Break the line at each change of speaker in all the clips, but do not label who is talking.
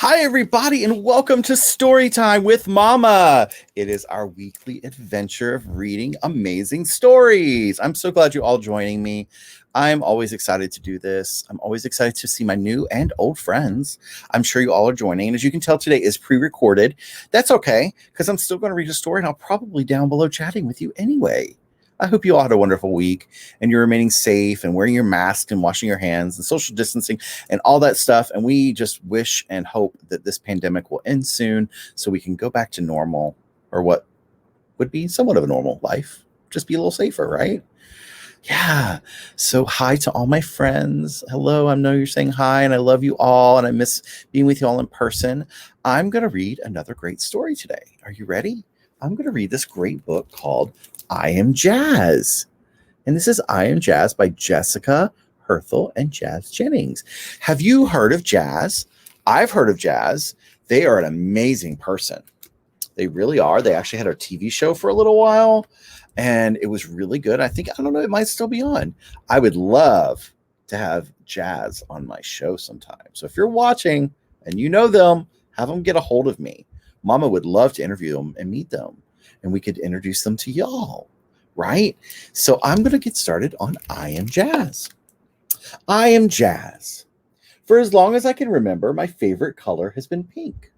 Hi, everybody, and welcome to Storytime with Momma. It is our weekly adventure of reading amazing stories. I'm so glad you're all joining me. I'm always excited to do this. I'm always excited to see my new and old friends. I'm sure you all are joining. And as you can tell, today is pre-recorded. That's okay, because I'm still going to read a story, and I'll probably down below chatting with you anyway. I hope you all had a wonderful week and you're remaining safe and wearing your mask and washing your hands and social distancing and all that stuff. And we just wish and hope that this pandemic will end soon so we can go back to normal, or what would be somewhat of a normal life. Just be a little safer, right? Yeah. So hi to all my friends. Hello. I know you're saying hi and I love you all and I miss being with you all in person. I'm going to read another great story today. Are you ready? I'm going to read this great book called Am Jaz. And this is Am Jaz by Jessica Herthel and Jaz Jennings. Have you heard of Jaz? I've heard of Jaz. They are an amazing person. They really are. They actually had a TV show for a little while, and it was really good. I don't know, it might still be on. I would love to have Jaz on my show sometime. So if you're watching and you know them, have them get a hold of me. Mama would love to interview them and meet them, and we could introduce them to y'all, right? So I'm going to get started on Am Jaz. Am Jaz. For as long as I can remember, my favorite color has been pink.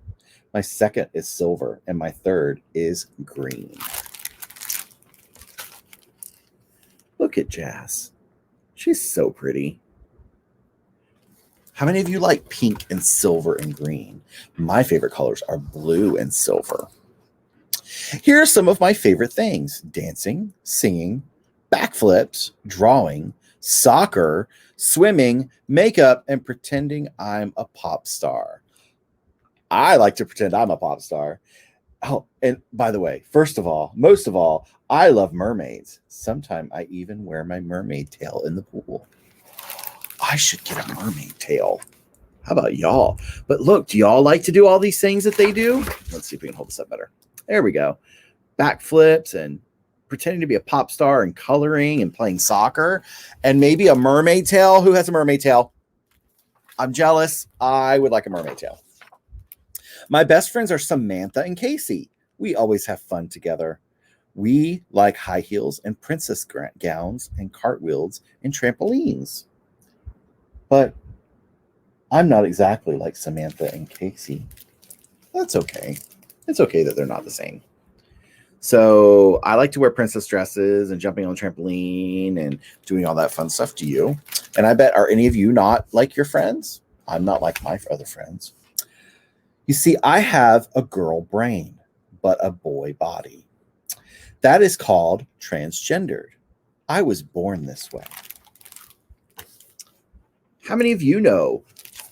My second is silver, and my third is green. Look at Jaz. She's so pretty. How many of you like pink and silver and green? My favorite colors are blue and silver. Here are some of my favorite things: dancing, singing, backflips, drawing, soccer, swimming, makeup, and pretending I'm a pop star. I like to pretend I'm a pop star. Oh, and by the way, most of all, I love mermaids. Sometimes I even wear my mermaid tail in the pool. I should get a mermaid tail. How about y'all? But look, do y'all like to do all these things that they do? Let's see if we can hold this up better. There we go. Backflips and pretending to be a pop star and coloring and playing soccer and maybe a mermaid tail. Who has a mermaid tail? I'm jealous. I would like a mermaid tail. My best friends are Samantha and Casey. We always have fun together. We like high heels and princess gowns and cartwheels and trampolines. But I'm not exactly like Samantha and Casey. That's okay. It's okay that they're not the same. So I like to wear princess dresses and jumping on the trampoline and doing all that fun stuff. Do you? And I bet, are any of you not like your friends? I'm not like my other friends. You see, I have a girl brain, but a boy body. That is called transgendered. I was born this way. How many of you know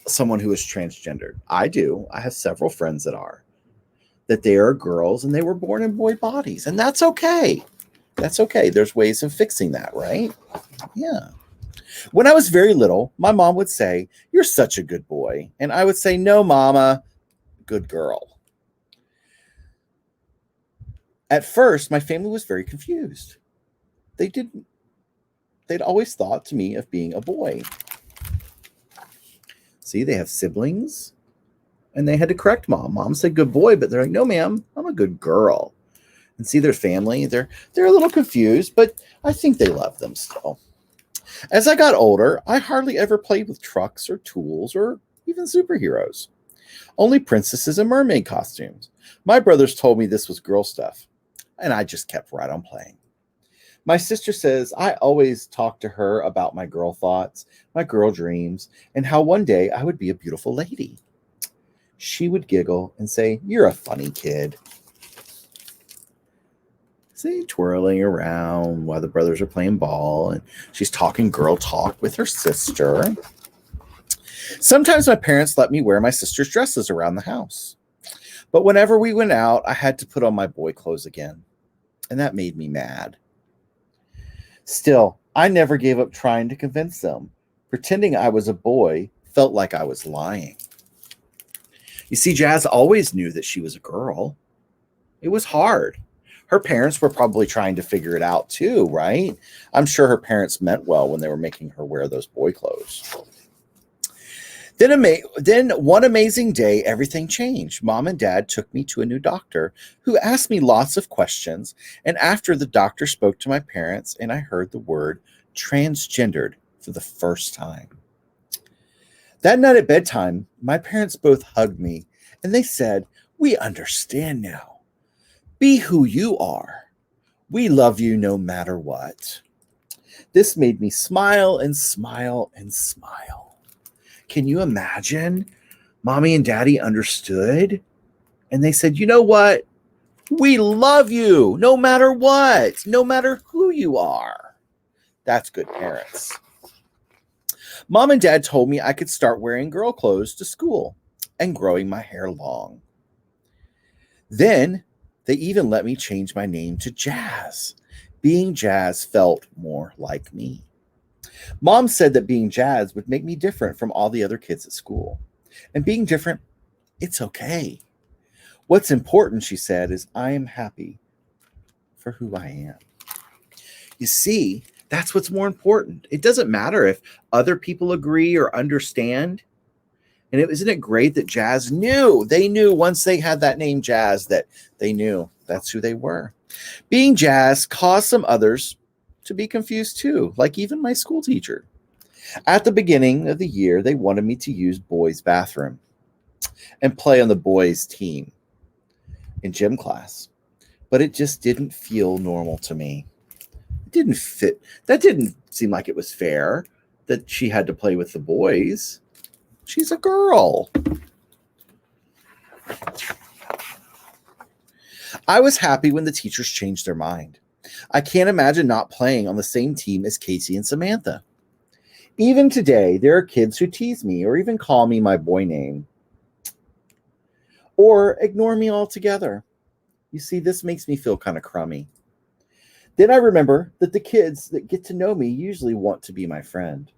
someone who is transgendered? I do. I have several friends that are. That they are girls and they were born in boy bodies. And that's okay. That's okay. There's ways of fixing that, right? Yeah. When I was very little, my mom would say, "You're such a good boy." And I would say, "No, Mama, good girl." At first, my family was very confused. They'd always thought to me of being a boy. See, they have siblings. And they had to correct mom. Mom said good boy, but they're like, "No, ma'am, I'm a good girl." And see, their family, they're a little confused, but I think they love them still. As I got older, I hardly ever played with trucks or tools or even superheroes. Only princesses and mermaid costumes. My brothers told me this was girl stuff, and I just kept right on playing. My sister says I always talk to her about my girl thoughts, my girl dreams, and how one day I would be a beautiful lady. She would giggle and say, "You're a funny kid." See, twirling around while the brothers are playing ball, and she's talking girl talk with her sister. Sometimes my parents let me wear my sister's dresses around the house. But whenever we went out, I had to put on my boy clothes again. And that made me mad. Still, I never gave up trying to convince them. Pretending I was a boy felt like I was lying. You see, Jaz always knew that she was a girl. It was hard. Her parents were probably trying to figure it out too, right? I'm sure her parents meant well when they were making her wear those boy clothes. Then one amazing day, everything changed. Mom and Dad took me to a new doctor who asked me lots of questions. And after the doctor spoke to my parents, and I heard the word transgendered for the first time. That night at bedtime, my parents both hugged me and they said, "We understand now. Be who you are. We love you no matter what." This made me smile and smile and smile. Can you imagine? Mommy and Daddy understood. And they said, "You know what? We love you no matter what, no matter who you are." That's good parents. Mom and Dad told me I could start wearing girl clothes to school and growing my hair long. Then they even let me change my name to Jaz. Being Jaz felt more like me. Mom said that being Jaz would make me different from all the other kids at school. And being different, it's okay. What's important, she said, is I am happy for who I am. You see, that's what's more important. It doesn't matter if other people agree or understand. And isn't it great that Jaz knew? They knew once they had that name Jaz that they knew that's who they were. Being Jaz caused some others to be confused too, like even my school teacher. At the beginning of the year, they wanted me to use boys' bathroom and play on the boys' team in gym class. But it just didn't feel normal to me. It didn't fit. That didn't seem like it was fair that she had to play with the boys. She's a girl. I was happy when the teachers changed their mind. I can't imagine not playing on the same team as Casey and Samantha. Even today, there are kids who tease me or even call me my boy name or ignore me altogether. You see, this makes me feel kind of crummy. Then I remember that the kids that get to know me usually want to be my friend.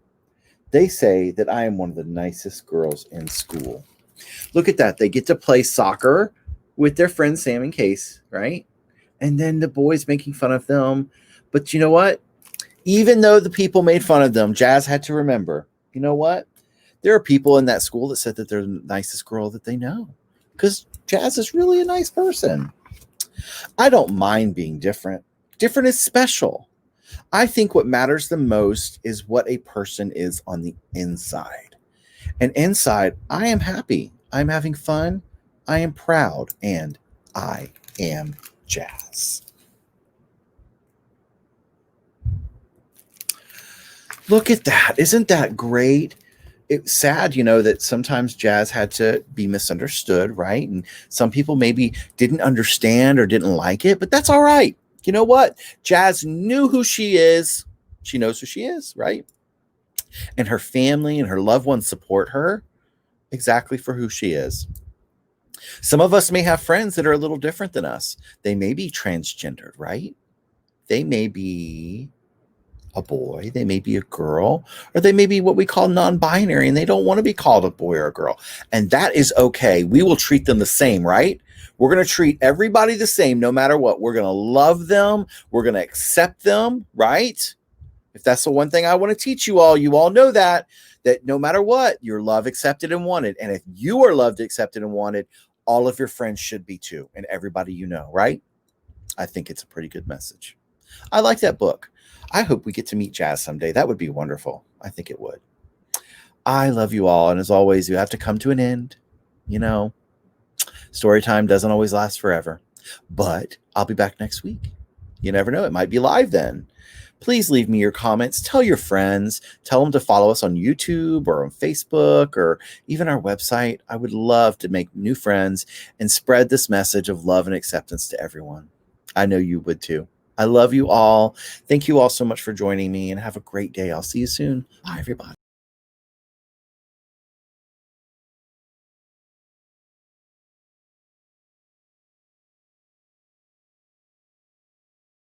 They say that I am one of the nicest girls in school. Look at that. They get to play soccer with their friends Sam and Case, right? And then the boys making fun of them. But you know what? Even though the people made fun of them, Jaz had to remember, you know what? There are people in that school that said that they're the nicest girl that they know because Jaz is really a nice person. I don't mind being different. Different is special. I think what matters the most is what a person is on the inside. And inside, I am happy. I'm having fun. I am proud. And I am Jaz. Look at that. Isn't that great? It's sad, that sometimes Jaz had to be misunderstood, right? And some people maybe didn't understand or didn't like it, but that's all right. You know what? Jaz knew who she is. She knows who she is, right? And her family and her loved ones support her exactly for who she is. Some of us may have friends that are a little different than us. They may be transgendered, right? They may be a boy, they may be a girl, or they may be what we call non-binary and they don't want to be called a boy or a girl. And that is okay. We will treat them the same, right? We're going to treat everybody the same no matter what. We're going to love them. We're going to accept them, right? If that's the one thing I want to teach you all know that no matter what, you're loved, accepted, and wanted. And if you are loved, accepted, and wanted, all of your friends should be too, and everybody you know, right? I think it's a pretty good message. I like that book. I hope we get to meet Jaz someday. That would be wonderful. I think it would. I love you all. And as always, you have to come to an end. Story time doesn't always last forever, but I'll be back next week. You never know. It might be live then. Please leave me your comments. Tell your friends. Tell them to follow us on YouTube or on Facebook or even our website. I would love to make new friends and spread this message of love and acceptance to everyone. I know you would too. I love you all. Thank you all so much for joining me and have a great day. I'll see you soon. Bye, everybody.